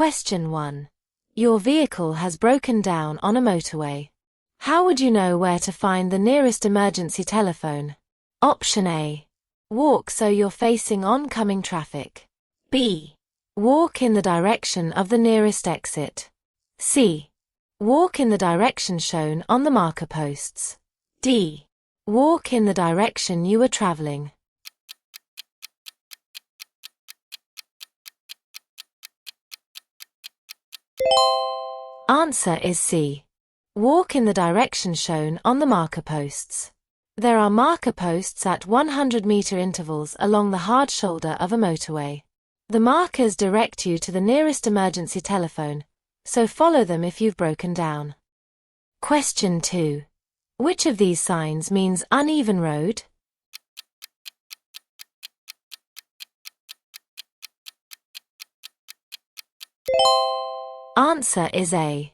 Question 1. Your vehicle has broken down on a motorway. How would you know where to find the nearest emergency telephone? Option A. Walk so you're facing oncoming traffic. B. Walk in the direction of the nearest exit. C. Walk in the direction shown on the marker posts. D. Walk in the direction you were traveling. Answer is C. Walk in the direction shown on the marker posts. There are marker posts at 100-meter intervals along the hard shoulder of a motorway. The markers direct you to the nearest emergency telephone, so follow them if you've broken down. Question 2. Which of these signs means uneven road? Answer is A.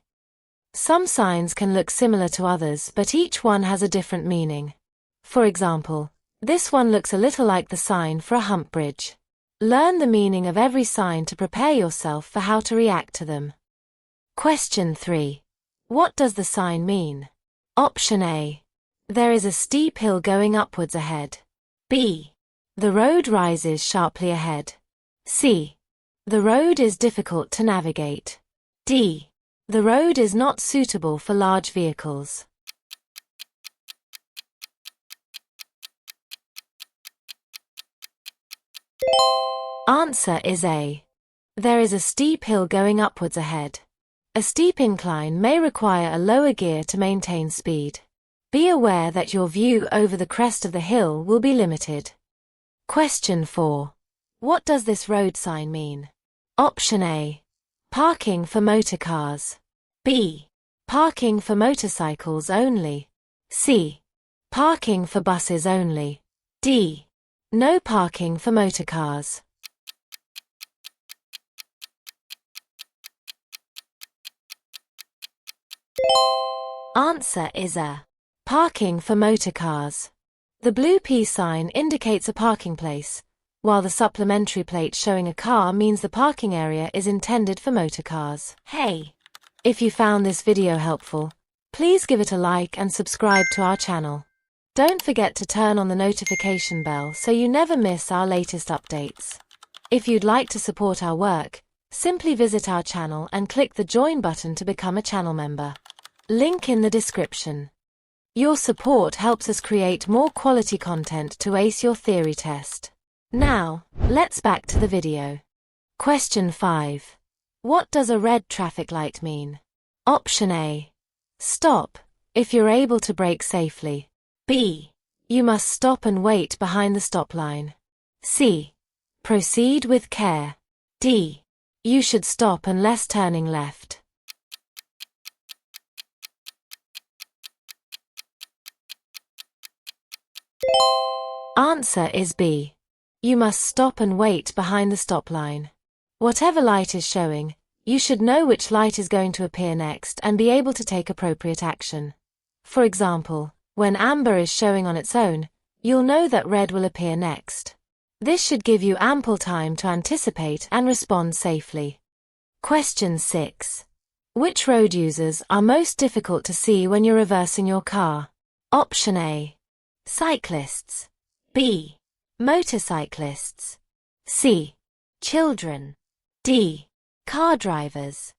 Some signs can look similar to others, but each one has a different meaning. For example, this one looks a little like the sign for a hump bridge. Learn the meaning of every sign to prepare yourself for how to react to them. Question 3. What does the sign mean? Option A. There is a steep hill going upwards ahead. B. The road rises sharply ahead. C. The road is difficult to navigate. D. The road is not suitable for large vehicles. Answer is A. There is a steep hill going upwards ahead. A steep incline may require a lower gear to maintain speed. Be aware that your view over the crest of the hill will be limited. Question 4. What does this road sign mean? Option A. Parking for motor cars. B. Parking for motorcycles only. C. Parking for buses only. D. No parking for motor cars. Answer is A. Parking for motor cars. The blue P sign indicates a parking place, while the supplementary plate showing a car means the parking area is intended for motor cars. Hey! If you found this video helpful, please give it a like and subscribe to our channel. Don't forget to turn on the notification bell so you never miss our latest updates. If you'd like to support our work, simply visit our channel and click the join button to become a channel member. Link in the description. Your support helps us create more quality content to ace your theory test. Now, let's back to the video. Question 5. What does a red traffic light mean? Option A. Stop, if you're able to brake safely. B. You must stop and wait behind the stop line. C. Proceed with care. D. You should stop unless turning left. Answer is B. You must stop and wait behind the stop line. Whatever light is showing, you should know which light is going to appear next and be able to take appropriate action. For example, when amber is showing on its own, you'll know that red will appear next. This should give you ample time to anticipate and respond safely. Question 6. Which road users are most difficult to see when you're reversing your car? Option A. Cyclists. B. Motorcyclists. C. Children. D. Car drivers.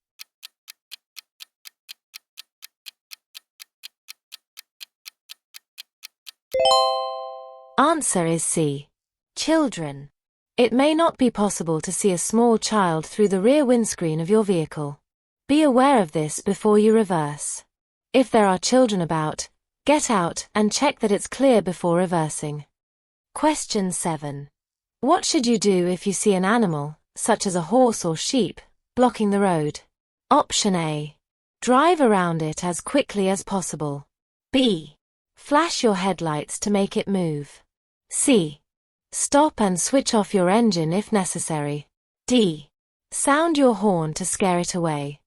Answer is C. Children. It may not be possible to see a small child through the rear windscreen of your vehicle. Be aware of this before you reverse. If there are children about, get out and check that it's clear before reversing. Question 7. What should you do if you see an animal, such as a horse or sheep, blocking the road? Option A. Drive around it as quickly as possible. B. Flash your headlights to make it move. C. Stop and switch off your engine if necessary. D. Sound your horn to scare it away.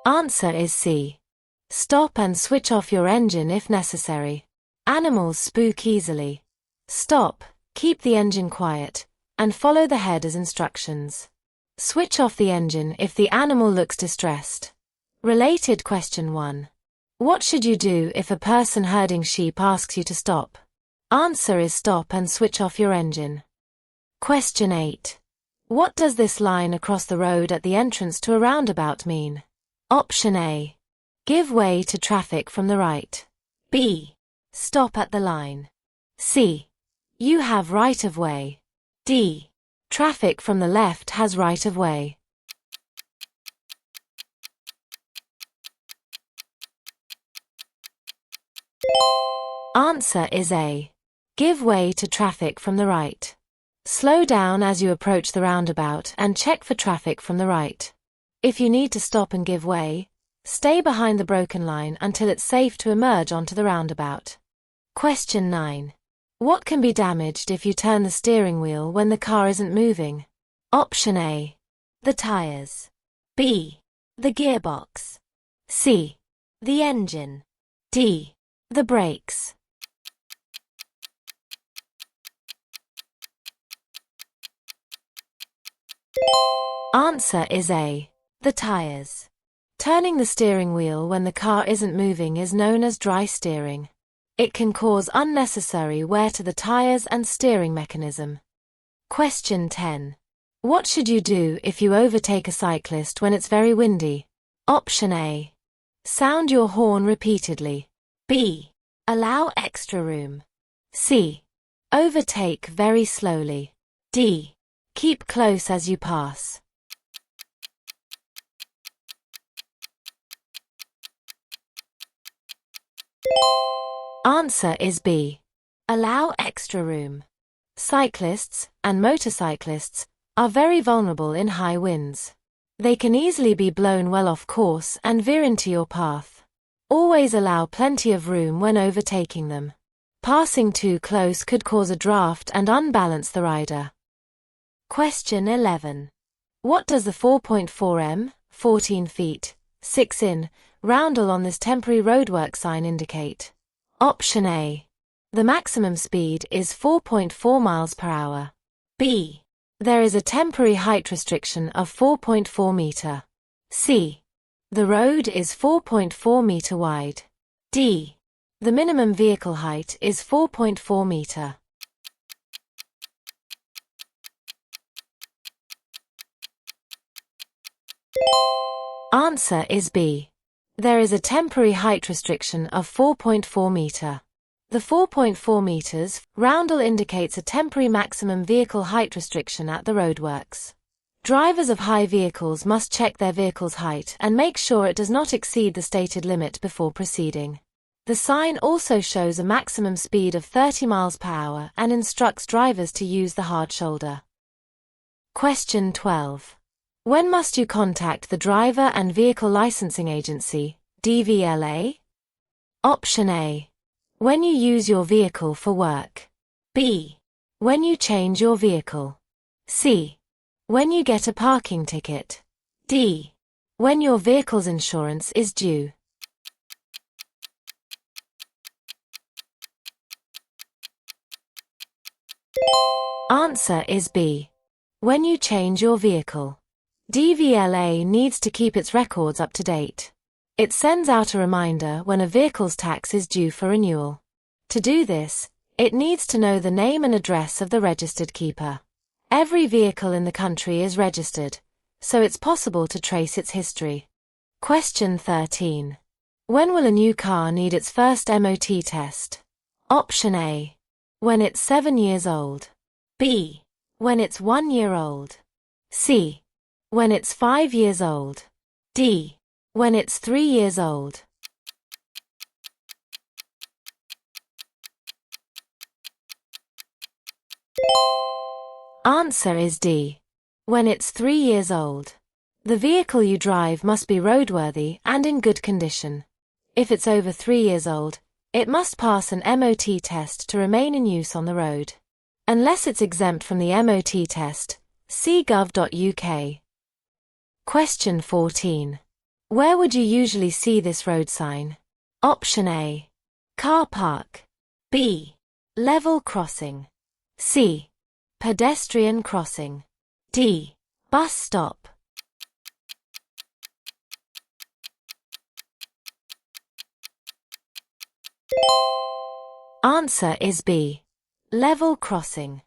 Answer is C. Stop and switch off your engine if necessary. Animals spook easily. Stop, keep the engine quiet, and follow the header's instructions. Switch off the engine if the animal looks distressed. Related question 1. What should you do if a person herding sheep asks you to stop? Answer is stop and switch off your engine. Question 8. What does this line across the road at the entrance to a roundabout mean? Option A. Give way to traffic from the right. B. Stop at the line. C. You have right of way. D. Traffic from the left has right of way. Answer is A. Give way to traffic from the right. Slow down as you approach the roundabout and check for traffic from the right. If you need to stop and give way, stay behind the broken line until it's safe to emerge onto the roundabout. Question 9. What can be damaged if you turn the steering wheel when the car isn't moving? Option A. The tires. B. The gearbox. C. The engine. D. The brakes. Answer is A. The tires. Turning the steering wheel when the car isn't moving is known as dry steering. It can cause unnecessary wear to the tires and steering mechanism. Question 10. What should you do if you overtake a cyclist when it's very windy? Option A. Sound your horn repeatedly. B. Allow extra room. C. Overtake very slowly. D. Keep close as you pass. Answer is B. Allow extra room. Cyclists and motorcyclists are very vulnerable in high winds. They can easily be blown well off course and veer into your path. Always allow plenty of room when overtaking them. Passing too close could cause a draft and unbalance the rider. Question 11. What does the 4.4 m, 14 feet, 6 in, roundel on this temporary roadwork sign indicate? Option A. The maximum speed is 4.4 miles per hour. B. There is a temporary height restriction of 4.4 meter. C. The road is 4.4 meter wide. D. The minimum vehicle height is 4.4 meter. Answer is B. There is a temporary height restriction of 4.4 meter. The 4.4 meters roundel indicates a temporary maximum vehicle height restriction at the roadworks. Drivers of high vehicles must check their vehicle's height and make sure it does not exceed the stated limit before proceeding. The sign also shows a maximum speed of 30 miles per hour and instructs drivers to use the hard shoulder. Question 12. When must you contact the Driver and Vehicle Licensing Agency, DVLA? Option A. When you use your vehicle for work. B. When you change your vehicle. C. When you get a parking ticket. D. When your vehicle's insurance is due. Answer is B. When you change your vehicle. DVLA needs to keep its records up to date. It sends out a reminder when a vehicle's tax is due for renewal. To do this, it needs to know the name and address of the registered keeper. Every vehicle in the country is registered, so it's possible to trace its history. Question 13. When will a new car need its first MOT test? Option A. When it's 7 years old. B. When it's 1 year old. C. When it's 5 years old. D. When it's 3 years old. Answer is D. When it's 3 years old. The vehicle you drive must be roadworthy and in good condition. If it's over 3 years old, it must pass an MOT test to remain in use on the road. Unless it's exempt from the MOT test, see gov.uk. Question 14. Where would you usually see this road sign? Option A. Car park. B. Level crossing. C. Pedestrian crossing. D. Bus stop. Answer is B. Level crossing.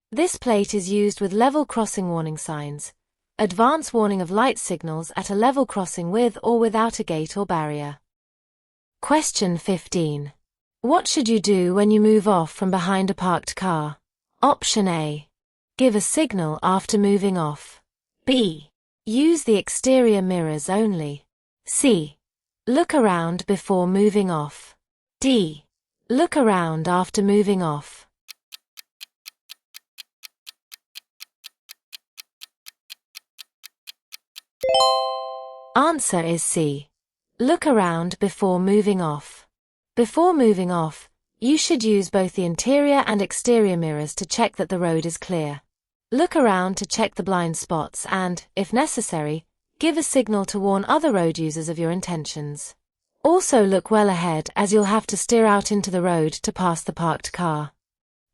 This plate is used with level crossing warning signs, advance warning of light signals at a level crossing with or without a gate or barrier. Question 15. What should you do when you move off from behind a parked car? Option A. Give a signal after moving off. B. Use the exterior mirrors only. C. Look around before moving off. D. Look around after moving off. Answer is C. Look around before moving off. Before moving off, you should use both the interior and exterior mirrors to check that the road is clear. Look around to check the blind spots and, if necessary, give a signal to warn other road users of your intentions. Also look well ahead as you'll have to steer out into the road to pass the parked car.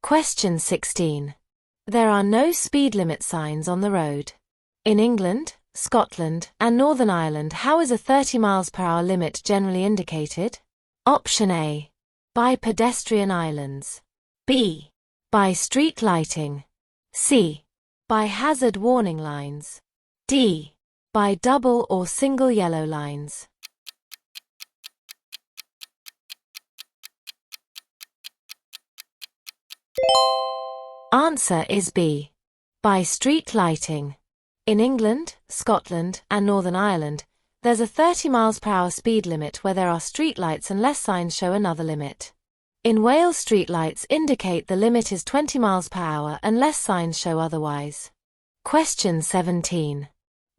Question 16. There are no speed limit signs on the road. In England, Scotland, and Northern Ireland, how is a 30 miles per hour limit generally indicated? Option A. By pedestrian islands. B. By street lighting. C. By hazard warning lines. D. By double or single yellow lines. Answer is B. By street lighting. In England, Scotland, and Northern Ireland, there's a 30 miles per hour speed limit where there are streetlights unless signs show another limit. In Wales, streetlights indicate the limit is 20 miles per hour unless signs show otherwise. Question 17.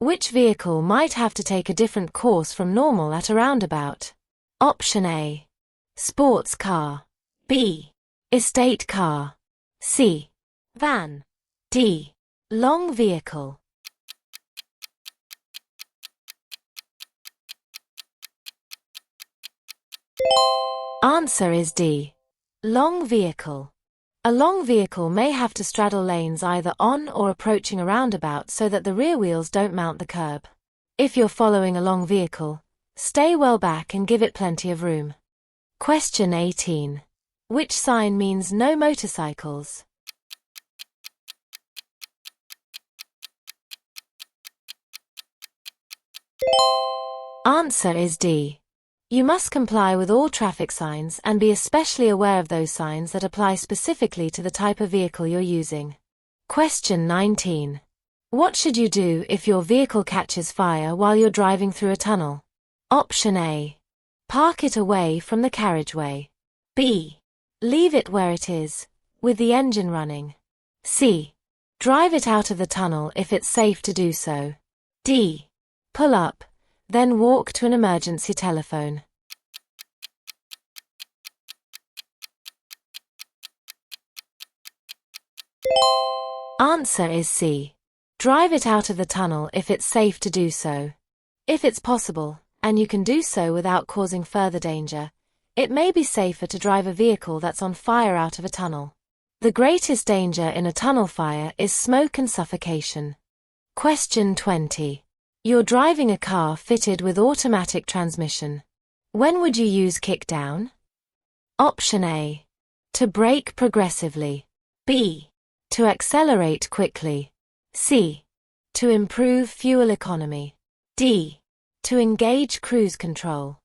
Which vehicle might have to take a different course from normal at a roundabout? Option A. Sports car. B. Estate car. C. Van. D. Long vehicle. Answer is D. Long vehicle. A long vehicle may have to straddle lanes either on or approaching a roundabout so that the rear wheels don't mount the curb. If you're following a long vehicle, stay well back and give it plenty of room. Question 18. Which sign means no motorcycles? Answer is D. You must comply with all traffic signs and be especially aware of those signs that apply specifically to the type of vehicle you're using. Question 19. What should you do if your vehicle catches fire while you're driving through a tunnel? Option A. Park it away from the carriageway. B. Leave it where it is, with the engine running. C. Drive it out of the tunnel if it's safe to do so. D. Pull up, then walk to an emergency telephone. Answer is C. Drive it out of the tunnel if it's safe to do so. If it's possible, and you can do so without causing further danger, it may be safer to drive a vehicle that's on fire out of a tunnel. The greatest danger in a tunnel fire is smoke and suffocation. Question 20. You're driving a car fitted with automatic transmission. When would you use kick-down? Option A. To brake progressively. B. To accelerate quickly. C. To improve fuel economy. D. To engage cruise control.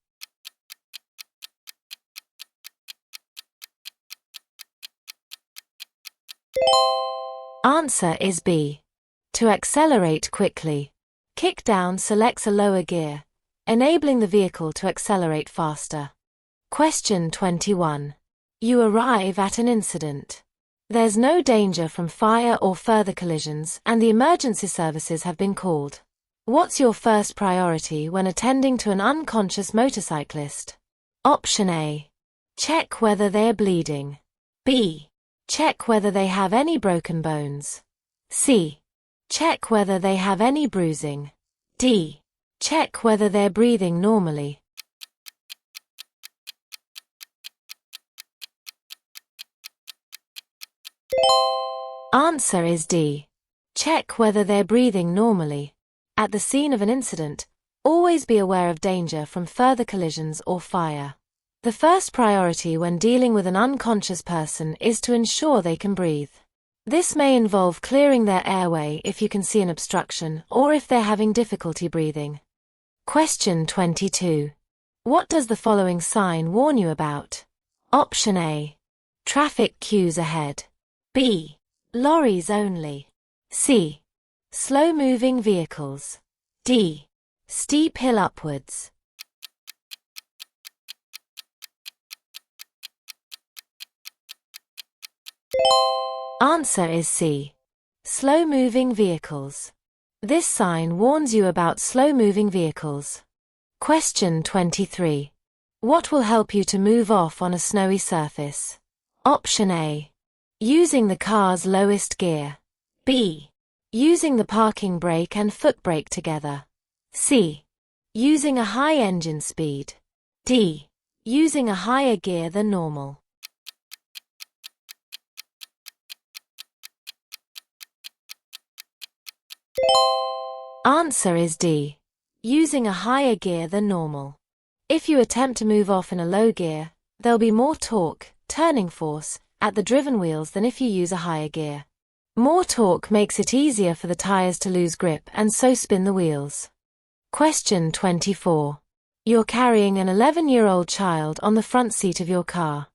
Answer is B. To accelerate quickly. Kick-down selects a lower gear, enabling the vehicle to accelerate faster. Question 21. You arrive at an incident. There's no danger from fire or further collisions, and the emergency services have been called. What's your first priority when attending to an unconscious motorcyclist? Option A. Check whether they are bleeding. B. Check whether they have any broken bones. C. Check whether they have any bruising. D. Check whether they're breathing normally. Answer is D. Check whether they're breathing normally. At the scene of an incident, always be aware of danger from further collisions or fire. The first priority when dealing with an unconscious person is to ensure they can breathe. This may involve clearing their airway if you can see an obstruction or if they're having difficulty breathing. Question 22. What does the following sign warn you about? Option A. Traffic queues ahead. B. Lorries only. C. Slow-moving vehicles. D. Steep hill upwards. Answer is C. Slow-moving vehicles. This sign warns you about slow-moving vehicles. Question 23. What will help you to move off on a snowy surface? Option A. Using the car's lowest gear. B. Using the parking brake and foot brake together. C. Using a high engine speed. D. Using a higher gear than normal. Answer is D. Using a higher gear than normal. If you attempt to move off in a low gear, there'll be more torque, turning force, at the driven wheels than if you use a higher gear. More torque makes it easier for the tires to lose grip and so spin the wheels. Question 24. You're carrying an 11-year-old child on the front seat of your car.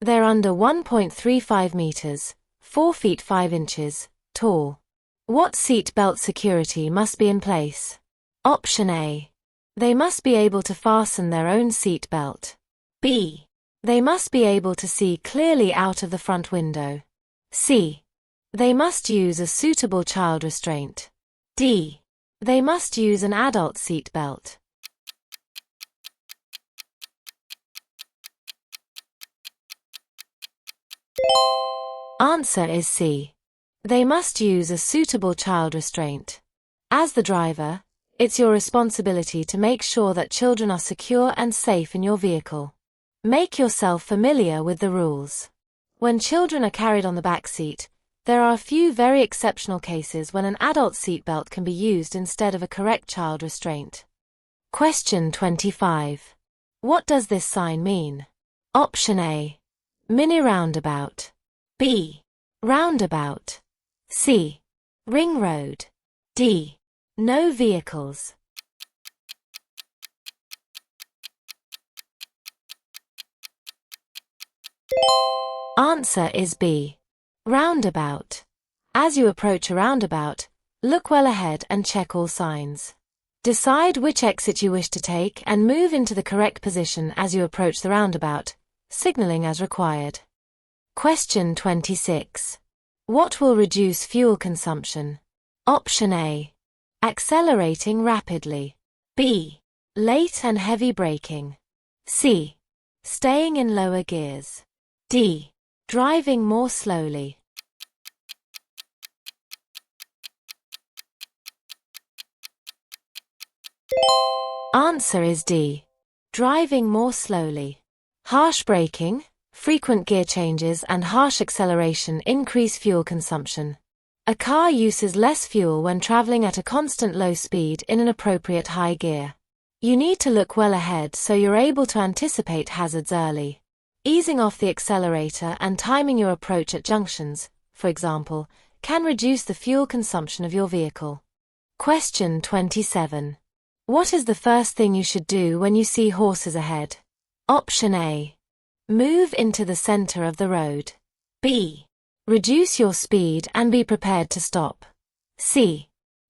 They're under 1.35 meters, 4 feet 5 inches, tall. What seat belt security must be in place? Option A. They must be able to fasten their own seat belt. B. They must be able to see clearly out of the front window. C. They must use a suitable child restraint. D. They must use an adult seat belt. Answer is C. They must use a suitable child restraint. As the driver, it's your responsibility to make sure that children are secure and safe in your vehicle. Make yourself familiar with the rules. When children are carried on the back seat, there are a few very exceptional cases when an adult seatbelt can be used instead of a correct child restraint. Question 25. What does this sign mean? Option A. Mini roundabout. B. Roundabout. C. Ring road. D. No vehicles. Answer is B. Roundabout. As you approach a roundabout, look well ahead and check all signs. Decide which exit you wish to take and move into the correct position as you approach the roundabout, signaling as required. Question 26. What will reduce fuel consumption? Option A. Accelerating rapidly. B. Late and heavy braking. C. Staying in lower gears. D. Driving more slowly. Answer is D. Driving more slowly. Harsh braking, frequent gear changes and harsh acceleration increase fuel consumption. A car uses less fuel when traveling at a constant low speed in an appropriate high gear. You need to look well ahead so you're able to anticipate hazards early. Easing off the accelerator and timing your approach at junctions, for example, can reduce the fuel consumption of your vehicle. Question 27. What is the first thing you should do when you see horses ahead? Option A. Move into the center of the road. B. Reduce your speed and be prepared to stop. C.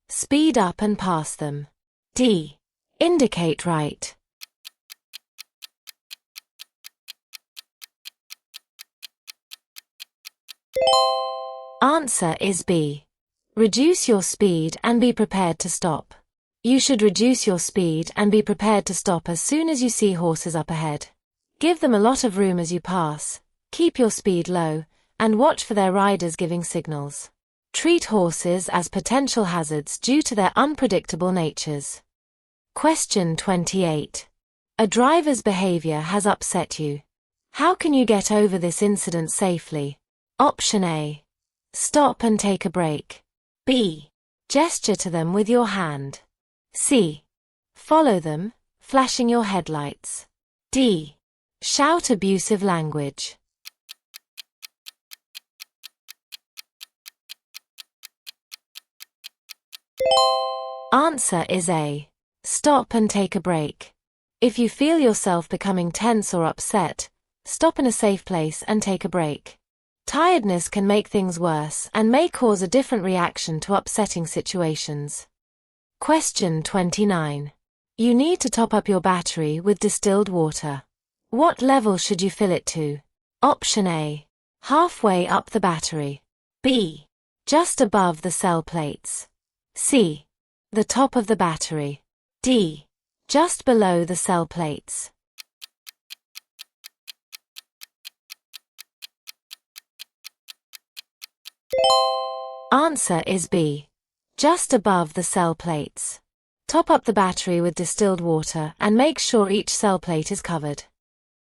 Speed up and pass them. D. Indicate right. Answer is B. Reduce your speed and be prepared to stop. You should reduce your speed and be prepared to stop as soon as you see horses up ahead. Give them a lot of room as you pass, keep your speed low, and watch for their riders giving signals. Treat horses as potential hazards due to their unpredictable natures. Question 28. A driver's behavior has upset you. How can you get over this incident safely? Option A. Stop and take a break. B. Gesture to them with your hand. C. Follow them, flashing your headlights. D. Shout abusive language. Answer is A. Stop and take a break. If you feel yourself becoming tense or upset, stop in a safe place and take a break. Tiredness can make things worse and may cause a different reaction to upsetting situations. Question 29. You need to top up your battery with distilled water. What level should you fill it to? Option A. Halfway up the battery. B. Just above the cell plates. C. The top of the battery. D. Just below the cell plates. Answer is B. Just above the cell plates. Top up the battery with distilled water and make sure each cell plate is covered.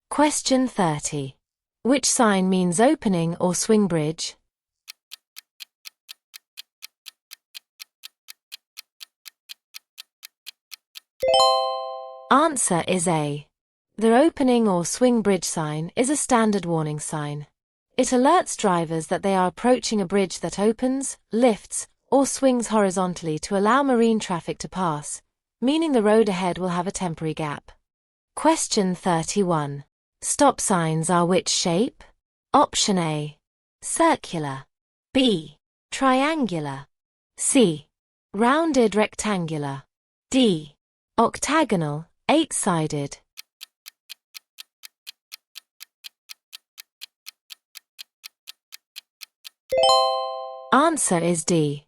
Question 30. Which sign means opening or swing bridge? Answer is A. The opening or swing bridge sign is a standard warning sign. It alerts drivers that they are approaching a bridge that opens, lifts, or swings horizontally to allow marine traffic to pass, meaning the road ahead will have a temporary gap. Question 31. Stop signs are which shape? Option A. Circular. B. Triangular. C. Rounded rectangular. D. Octagonal, 8-sided. Answer is D.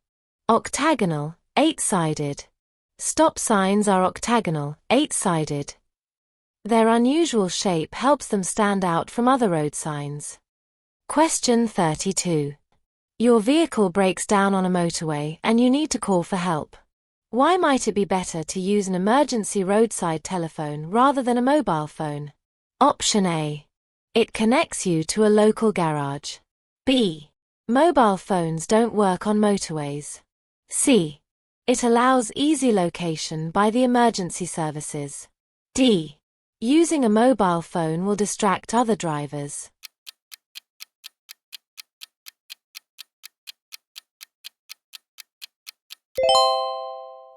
Octagonal, 8-sided. Stop signs are octagonal, 8-sided. Their unusual shape helps them stand out from other road signs. Question 32. Your vehicle breaks down on a motorway and you need to call for help. Why might it be better to use an emergency roadside telephone rather than a mobile phone? Option A. It connects you to a local garage. B. Mobile phones don't work on motorways. C. It allows easy location by the emergency services. D. Using a mobile phone will distract other drivers.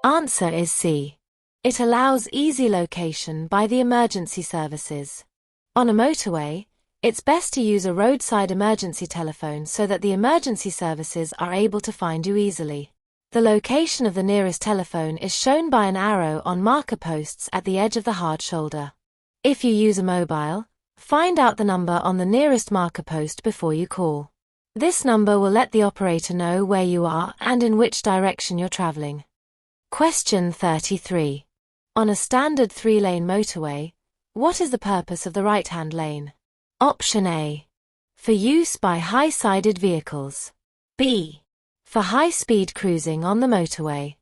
Answer is C. It allows easy location by the emergency services. On a motorway, it's best to use a roadside emergency telephone so that the emergency services are able to find you easily. The location of the nearest telephone is shown by an arrow on marker posts at the edge of the hard shoulder. If you use a mobile, find out the number on the nearest marker post before you call. This number will let the operator know where you are and in which direction you're traveling. Question 33. On a standard 3-lane motorway, what is the purpose of the right-hand lane? Option A. For use by high-sided vehicles. B. For high-speed cruising on the motorway.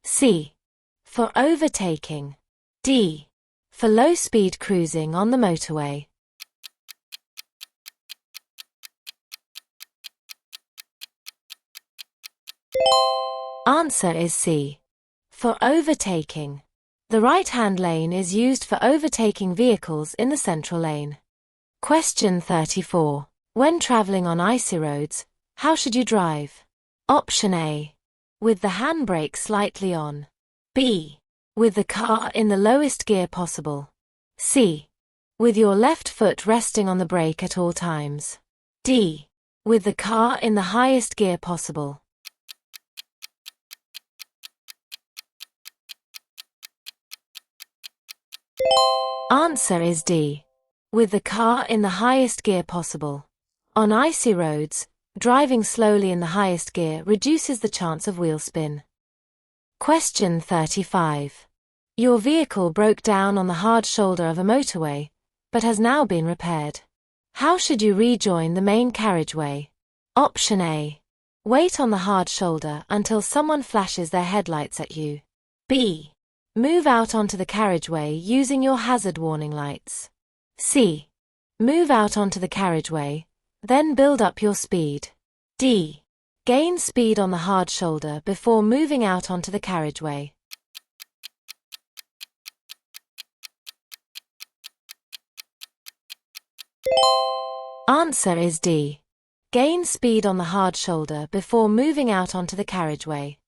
C. For overtaking. D. For low-speed cruising on the motorway. Answer is C. For overtaking. The right-hand lane is used for overtaking vehicles in the central lane. Question 34. When traveling on icy roads, how should you drive? Option A. With the handbrake slightly on. B. With the car in the lowest gear possible. C. With your left foot resting on the brake at all times. D. With the car in the highest gear possible. Answer is D. With the car in the highest gear possible. On icy roads, driving slowly in the highest gear reduces the chance of wheel spin. Question 35. Your vehicle broke down on the hard shoulder of a motorway, but has now been repaired. How should you rejoin the main carriageway? Option A. Wait on the hard shoulder until someone flashes their headlights at you. B. Move out onto the carriageway using your hazard warning lights. C. Move out onto the carriageway, then build up your speed. D. Gain speed on the hard shoulder before moving out onto the carriageway. Answer is D. Gain speed on the hard shoulder before moving out onto the carriageway.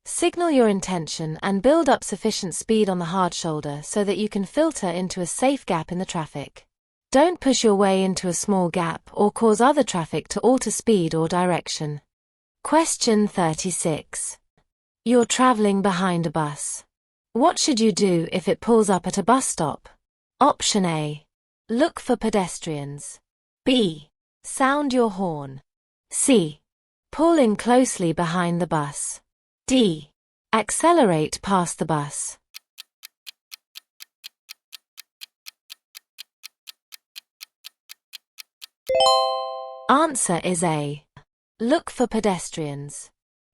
Signal your intention and build up sufficient speed on the hard shoulder so that you can filter into a safe gap in the traffic. Don't push your way into a small gap or cause other traffic to alter speed or direction. Question 36. You're traveling behind a bus. What should you do if it pulls up at a bus stop? Option A. Look for pedestrians. B. Sound your horn. C. Pull in closely behind the bus. D. Accelerate past the bus. Answer is A. Look for pedestrians.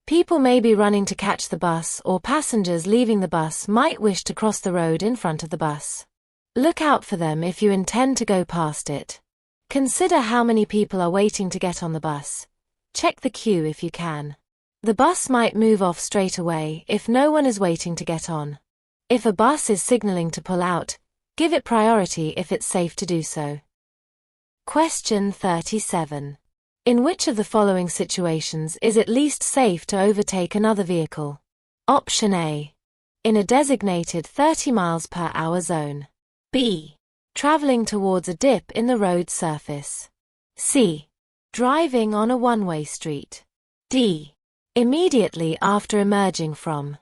People may be running to catch the bus, or passengers leaving the bus might wish to cross the road in front of the bus. Look out for them if you intend to go past it. Consider how many people are waiting to get on the bus. Check the queue if you can. The bus might move off straight away if no one is waiting to get on. If a bus is signaling to pull out, give it priority if it's safe to do so. Question 37. In which of the following situations is it least safe to overtake another vehicle? Option A. In a designated 30 miles per hour zone. B. Traveling towards a dip in the road surface. C. Driving on a one-way street. D. Immediately after emerging from.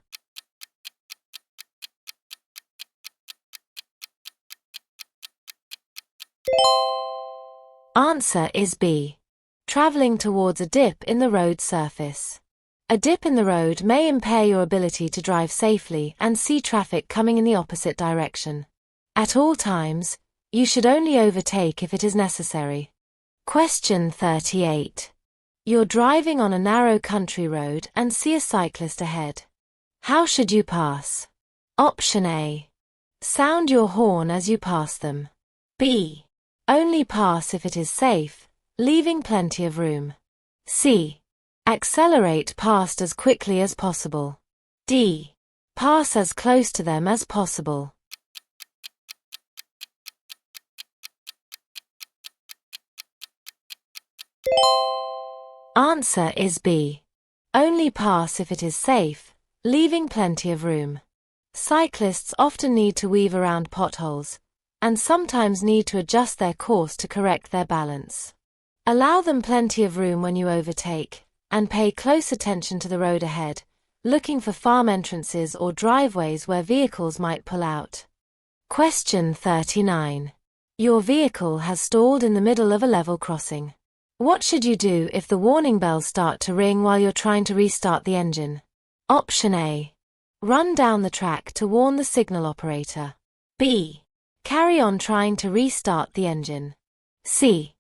Answer is B. Traveling towards a dip in the road surface. A dip in the road may impair your ability to drive safely and see traffic coming in the opposite direction. At all times, you should only overtake if it is necessary. Question 38. You're driving on a narrow country road and see a cyclist ahead. How should you pass? Option A. Sound your horn as you pass them. B. Only pass if it is safe, leaving plenty of room. C. Accelerate past as quickly as possible. D. Pass as close to them as possible. Answer is B. Only pass if it is safe, leaving plenty of room. Cyclists often need to weave around potholes, and sometimes need to adjust their course to correct their balance. Allow them plenty of room when you overtake, and pay close attention to the road ahead, looking for farm entrances or driveways where vehicles might pull out. Question 39. Your vehicle has stalled in the middle of a level crossing. What should you do if the warning bells start to ring while you're trying to restart the engine? Option A. Run down the track to warn the signal operator. B. Carry on trying to restart the engine. C.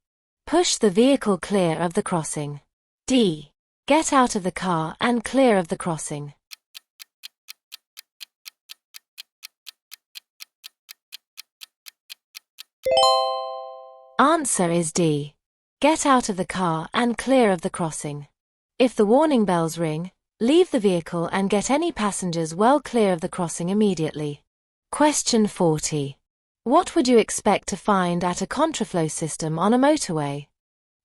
Push the vehicle clear of the crossing. D. Get out of the car and clear of the crossing. Answer is D. Get out of the car and clear of the crossing. If the warning bells ring, leave the vehicle and get any passengers well clear of the crossing immediately. Question 40. What would you expect to find at a contraflow system on a motorway?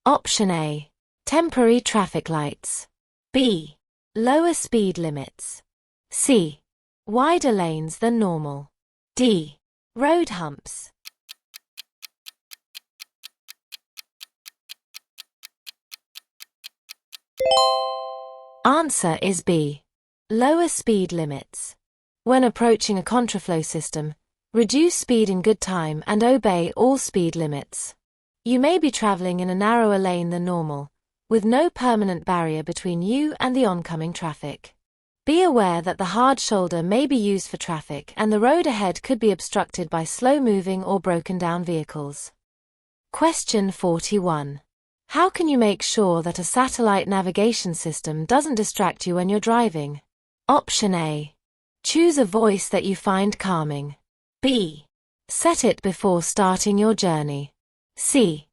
Option A. Temporary traffic lights. B. Lower speed limits. C. Wider lanes than normal. D. Road humps. Answer is B. Lower speed limits. When approaching a contraflow system, reduce speed in good time and obey all speed limits. You may be traveling in a narrower lane than normal, with no permanent barrier between you and the oncoming traffic. Be aware that the hard shoulder may be used for traffic and the road ahead could be obstructed by slow-moving or broken-down vehicles. Question 41. How can you make sure that a satellite navigation system doesn't distract you when you're driving? Option A. Choose a voice that you find calming. B. Set it before starting your journey. C.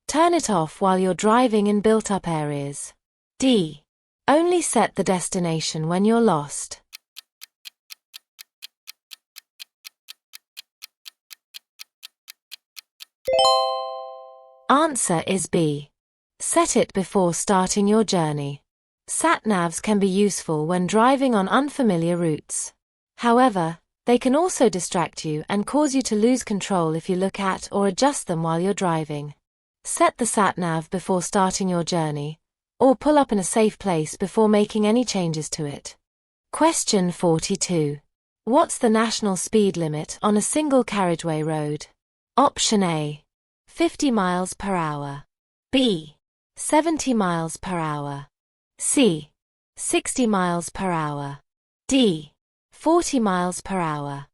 Turn it off while you're driving in built-up areas. D. Only set the destination when you're lost. Answer is B. Set it before starting your journey. Sat-navs can be useful when driving on unfamiliar routes. However, they can also distract you and cause you to lose control if you look at or adjust them while you're driving. Set the sat-nav before starting your journey, or pull up in a safe place before making any changes to it. Question 42. What's the national speed limit on a single carriageway road? Option A. 50 miles per hour. B. 70 miles per hour. C. 60 miles per hour. D. 40 miles per hour.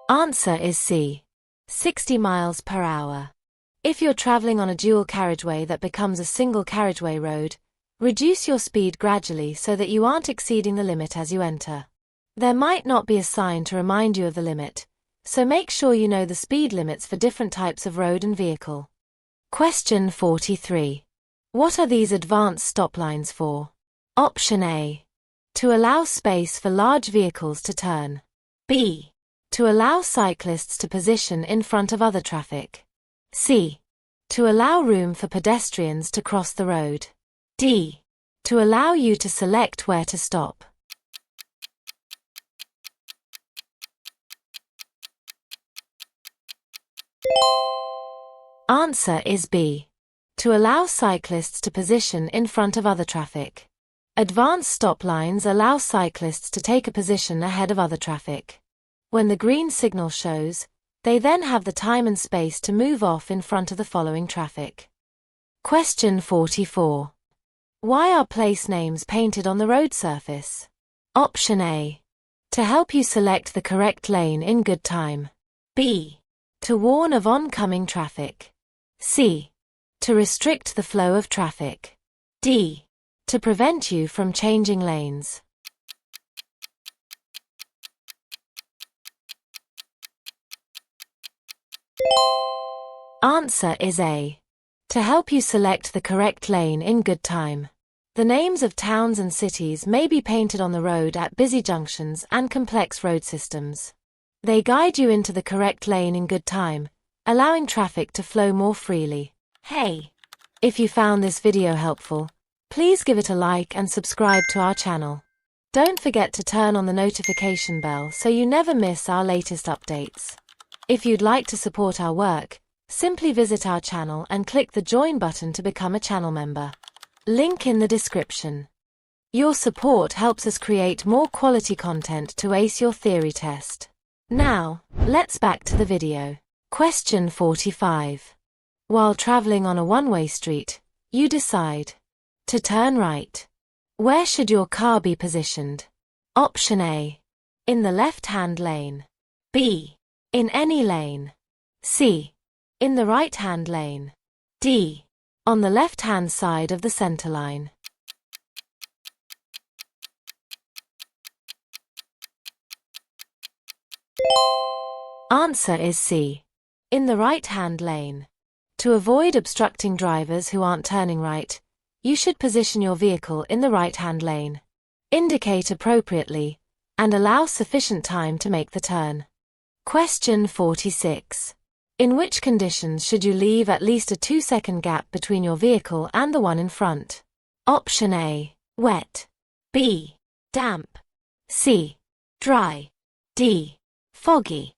Answer is C. 60 miles per hour. If you're traveling on a dual carriageway that becomes a single carriageway road, reduce your speed gradually so that you aren't exceeding the limit as you enter. There might not be a sign to remind you of the limit, so make sure you know the speed limits for different types of road and vehicle. Question 43. What are these advanced stop lines for? Option A. To allow space for large vehicles to turn. B. To allow cyclists to position in front of other traffic. C. To allow room for pedestrians to cross the road. D. To allow you to select where to stop. Answer is B. To allow cyclists to position in front of other traffic. Advanced stop lines allow cyclists to take a position ahead of other traffic. When the green signal shows, they then have the time and space to move off in front of the following traffic. Question 44. Why are place names painted on the road surface? Option A. To help you select the correct lane in good time. B. To warn of oncoming traffic. C. To restrict the flow of traffic. D. To prevent you from changing lanes. Answer is A. To help you select the correct lane in good time. The names of towns and cities may be painted on the road at busy junctions and complex road systems. They guide you into the correct lane in good time, allowing traffic to flow more freely. Hey! If you found this video helpful, please give it a like and subscribe to our channel. Don't forget to turn on the notification bell so you never miss our latest updates. If you'd like to support our work, simply visit our channel and click the join button to become a channel member. Link in the description. Your support helps us create more quality content to ace your theory test. Now, let's back to the video. Question 45. While traveling on a one-way street, you decide to turn right. Where should your car be positioned? Option A. In the left-hand lane. B. In any lane. C. In the right-hand lane. D. On the left-hand side of the center line. Answer is C. In the right-hand lane. To avoid obstructing drivers who aren't turning right, you should position your vehicle in the right-hand lane. Indicate appropriately, and allow sufficient time to make the turn. Question 46. In which conditions should you leave at least a 2-second gap between your vehicle and the one in front? Option A. Wet. B. Damp. C. Dry. D. Foggy.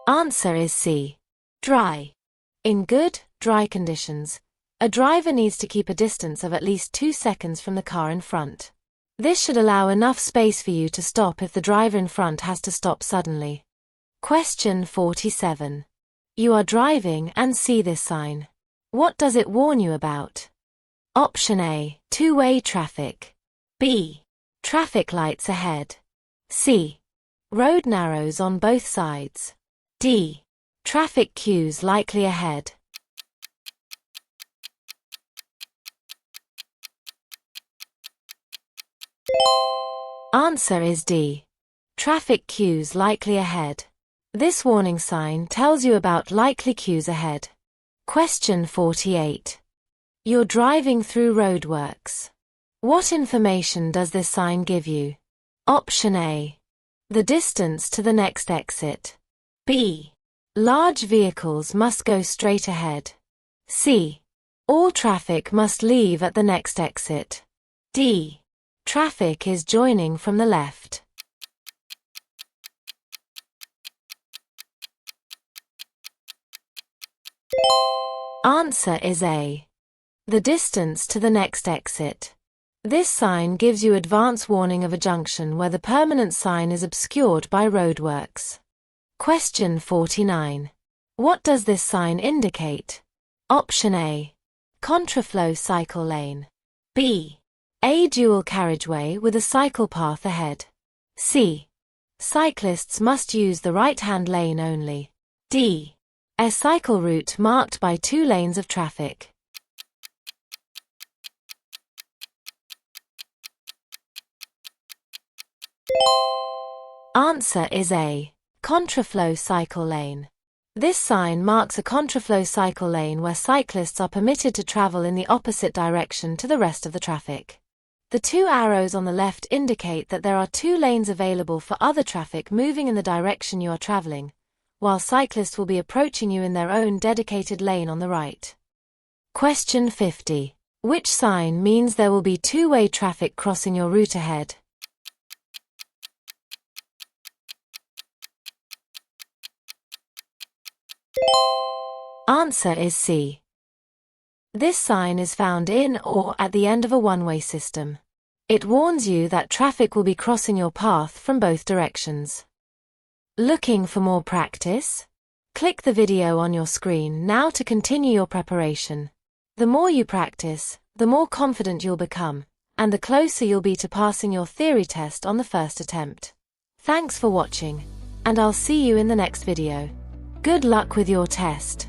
Answer is C. Dry. In good, dry conditions, a driver needs to keep a distance of at least 2 seconds from the car in front. This should allow enough space for you to stop if the driver in front has to stop suddenly. Question 47. You are driving and see this sign. What does it warn you about? Option A. Two-way traffic. B. Traffic lights ahead. C. Road narrows on both sides. D. Traffic queues likely ahead. Answer is D. Traffic queues likely ahead. This warning sign tells you about likely queues ahead. Question 48. You're driving through roadworks. What information does this sign give you? Option A. The distance to the next exit. B. Large vehicles must go straight ahead. C. All traffic must leave at the next exit. D. Traffic is joining from the left. Answer is A. The distance to the next exit. This sign gives you advance warning of a junction where the permanent sign is obscured by roadworks. Question 49. What does this sign indicate? Option A. Contraflow cycle lane. B. A dual carriageway with a cycle path ahead. C. Cyclists must use the right-hand lane only. D. A cycle route marked by 2 lanes of traffic. Answer is A. Contraflow cycle lane. This sign marks a contraflow cycle lane where cyclists are permitted to travel in the opposite direction to the rest of the traffic. The 2 arrows on the left indicate that there are 2 lanes available for other traffic moving in the direction you are traveling, while cyclists will be approaching you in their own dedicated lane on the right. Question 50. Which sign means there will be 2-way traffic crossing your route ahead? Answer is C. This sign is found in or at the end of a one-way system. It warns you that traffic will be crossing your path from both directions. Looking for more practice? Click the video on your screen now to continue your preparation. The more you practice, the more confident you'll become, and the closer you'll be to passing your theory test on the first attempt. Thanks for watching, and I'll see you in the next video. Good luck with your test.